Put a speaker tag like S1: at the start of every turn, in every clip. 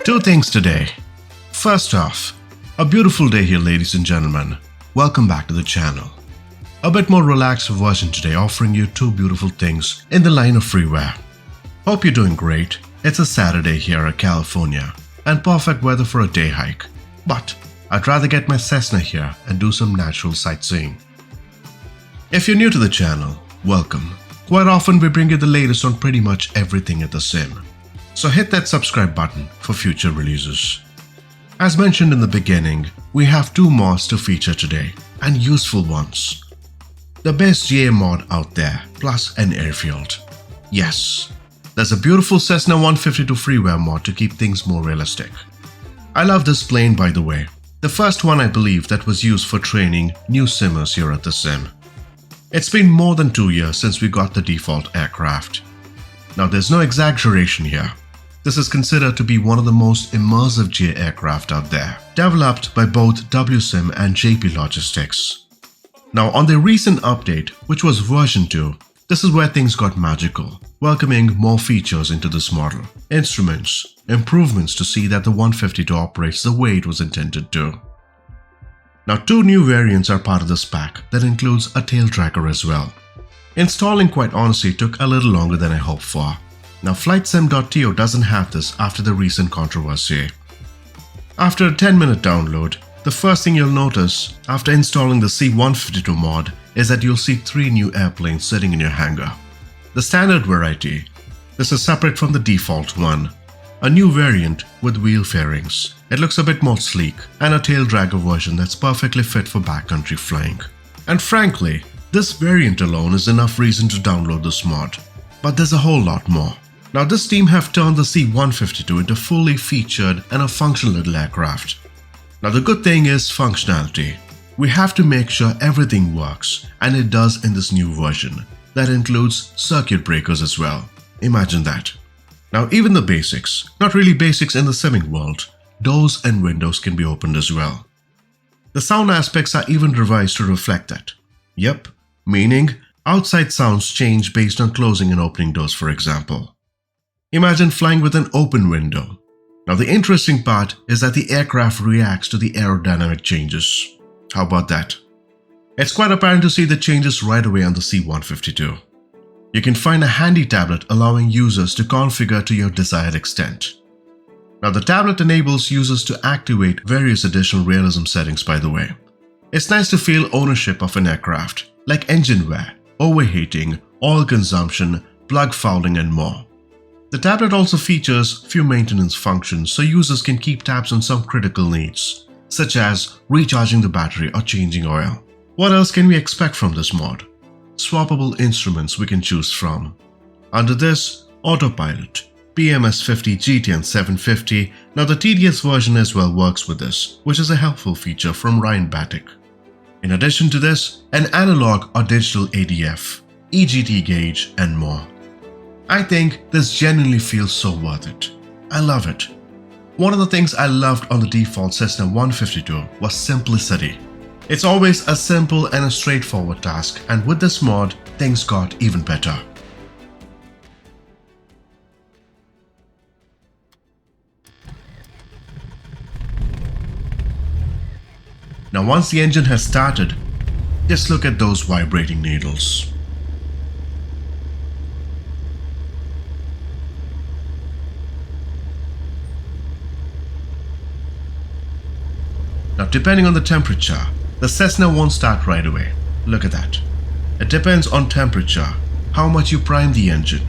S1: Two things today. First off, a beautiful day here, ladies and gentlemen. Welcome back to the channel. A bit more relaxed version today, offering you two beautiful things in the line of freeware. Hope you're doing great. It's a Saturday here in California and perfect weather for a day hike. But I'd rather get my Cessna here and do some natural sightseeing. If you're new to the channel, welcome. Quite often we bring you the latest on pretty much everything at the sim. So hit that subscribe button for future releases. As mentioned in the beginning, we have two mods to feature today, and useful ones. The best GA mod out there, plus an Airfield. Yes, there's a beautiful Cessna 152 freeware mod to keep things more realistic. I love this plane, by the way. The first one I believe that was used for training new simmers here at the sim. It's been more than 2 years since we got the default aircraft. Now there's no exaggeration here. This is considered to be one of the most immersive GA aircraft out there, developed by both WBSim and JPLogistics. Now on the recent update, which was version 2, this is where things got magical, welcoming more features into this model, instruments, improvements to see that the 152 operates the way it was intended to. Now two new variants are part of this pack that includes a tail dragger as well. Installing quite honestly took a little longer than I hoped for. Now flightsim.to doesn't have this after the recent controversy. After a 10-minute download, the first thing you'll notice after installing the C152 mod is that you'll see 3 new airplanes sitting in your hangar. The standard variety, this is separate from the default one. A new variant with wheel fairings. It looks a bit more sleek, and a tail dragger version that's perfectly fit for backcountry flying. And frankly, this variant alone is enough reason to download this mod. But there's a whole lot more. Now this team have turned the C152 into fully featured and a functional little aircraft. Now the good thing is functionality. We have to make sure everything works, and it does in this new version. That includes circuit breakers as well. Imagine that. Now even the basics, not really basics in the simming world, doors and windows can be opened as well. The sound aspects are even revised to reflect that. Yep, meaning outside sounds change based on closing and opening doors, for example. Imagine flying with an open window. Now the interesting part is that the aircraft reacts to the aerodynamic changes. How about that? It's quite apparent to see the changes right away on the C152. You can find a handy tablet allowing users to configure to your desired extent. Now the tablet enables users to activate various additional realism settings, by the way. It's nice to feel ownership of an aircraft, like engine wear, overheating, oil consumption, plug fouling and more. The tablet also features few maintenance functions so users can keep tabs on some critical needs, such as recharging the battery or changing oil. What else can we expect from this mod? Swappable instruments we can choose from. Under this, autopilot, PMS50 GT and 750. Now the TDS version as well works with this, which is a helpful feature from Ryan Batik. In addition to this, an analog or digital ADF, EGT gauge and more. I think this genuinely feels so worth it. I love it. One of the things I loved on the default Cessna 152 was simplicity. It's always a simple and a straightforward task, and with this mod, things got even better. Now once the engine has started, just look at those vibrating needles. Now depending on the temperature, the Cessna won't start right away. Look at that. It depends on temperature, how much you prime the engine.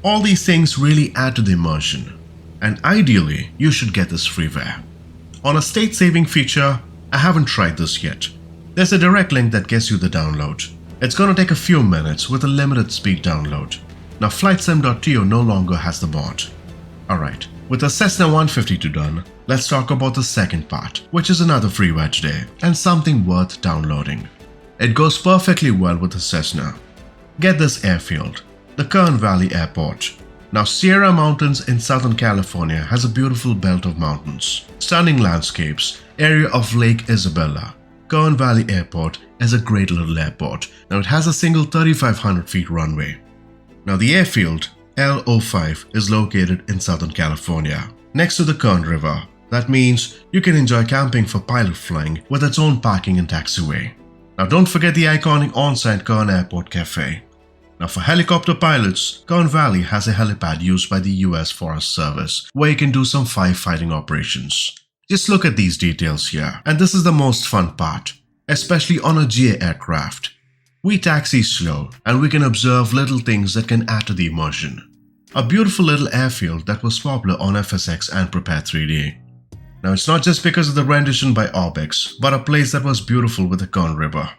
S1: All these things really add to the immersion, and ideally, you should get this freeware. On a state-saving feature, I haven't tried this yet. There's a direct link that gets you the download. It's gonna take a few minutes with a limited speed download. Now flightsim.to no longer has the mod. Alright, with the Cessna 152 done, let's talk about the second part, which is another Freeware Today, and something worth downloading. It goes perfectly well with the Cessna. Get this Airfield, the Kern Valley Airport. Now Sierra Mountains in Southern California has a beautiful belt of mountains, stunning landscapes, area of Lake Isabella. Kern Valley Airport is a great little airport. Now it has a single 3,500 feet runway. Now the Airfield, L05, is located in Southern California, next to the Kern River. That means you can enjoy camping for pilot flying with its own parking and taxiway. Now don't forget the iconic on-site Kern Airport Cafe. Now for helicopter pilots, Kern Valley has a helipad used by the US Forest Service where you can do some firefighting operations. Just look at these details here, and this is the most fun part, especially on a GA aircraft. We taxi slow and we can observe little things that can add to the immersion. A beautiful little airfield that was popular on FSX and Prepare 3D. Now it's not just because of the rendition by Orbix, but a place that was beautiful with the Kern River.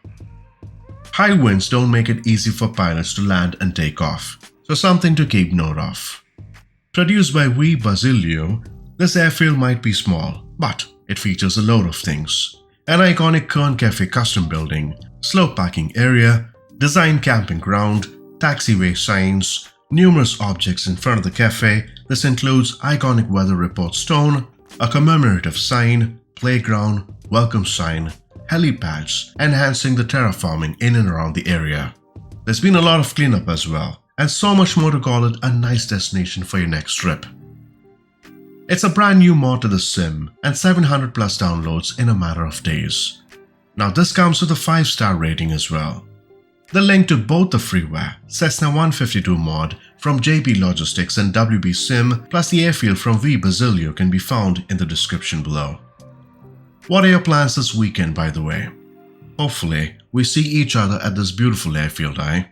S1: High winds don't make it easy for pilots to land and take off, so something to keep note of. Produced by VBazillio, this airfield might be small, but it features a load of things. An iconic Kern Cafe custom building, slow parking area, design camping ground, taxiway signs, numerous objects in front of the cafe. This includes iconic weather report stone, a commemorative sign, playground, welcome sign, helipads, enhancing the terraforming in and around the area. There's been a lot of cleanup as well, and so much more to call it a nice destination for your next trip. It's a brand new mod to the sim and 700 plus downloads in a matter of days. Now this comes with a 5-star rating as well. The link to both the freeware Cessna 152 mod from JPLogistics and WBSim plus the Airfield from VBazillio can be found in the description below. What are your plans this weekend, by the way? Hopefully, we see each other at this beautiful airfield, eh?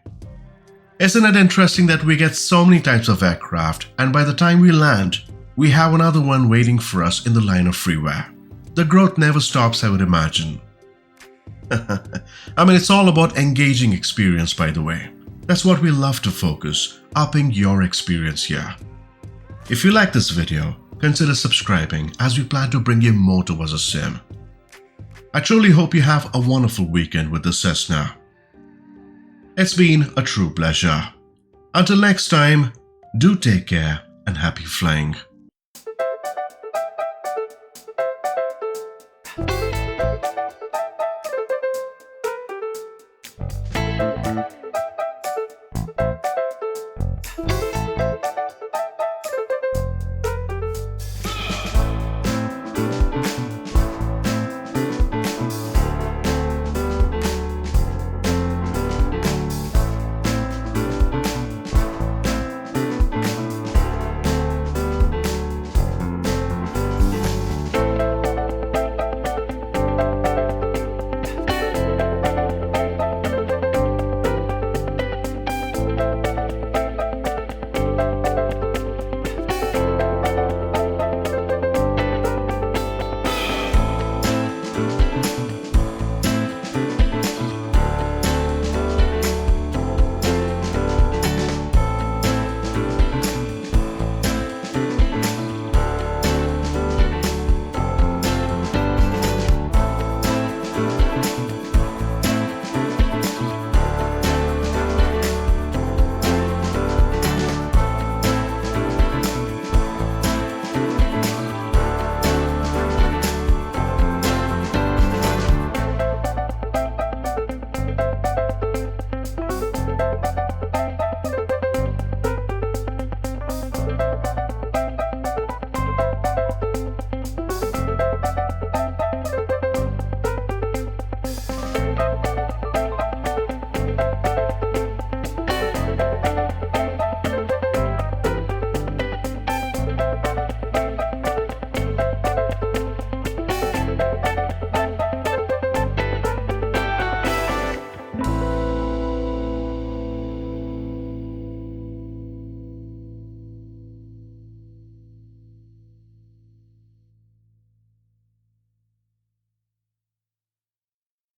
S1: Isn't it interesting that we get so many types of aircraft, and by the time we land, we have another one waiting for us in the line of freeware? The growth never stops, I would imagine. I mean, it's all about engaging experience, by the way. That's what we love to focus, upping your experience here. If you like this video, consider subscribing as we plan to bring you more towards a sim. I truly hope you have a wonderful weekend with the Cessna. It's been a true pleasure. Until next time, do take care and happy flying.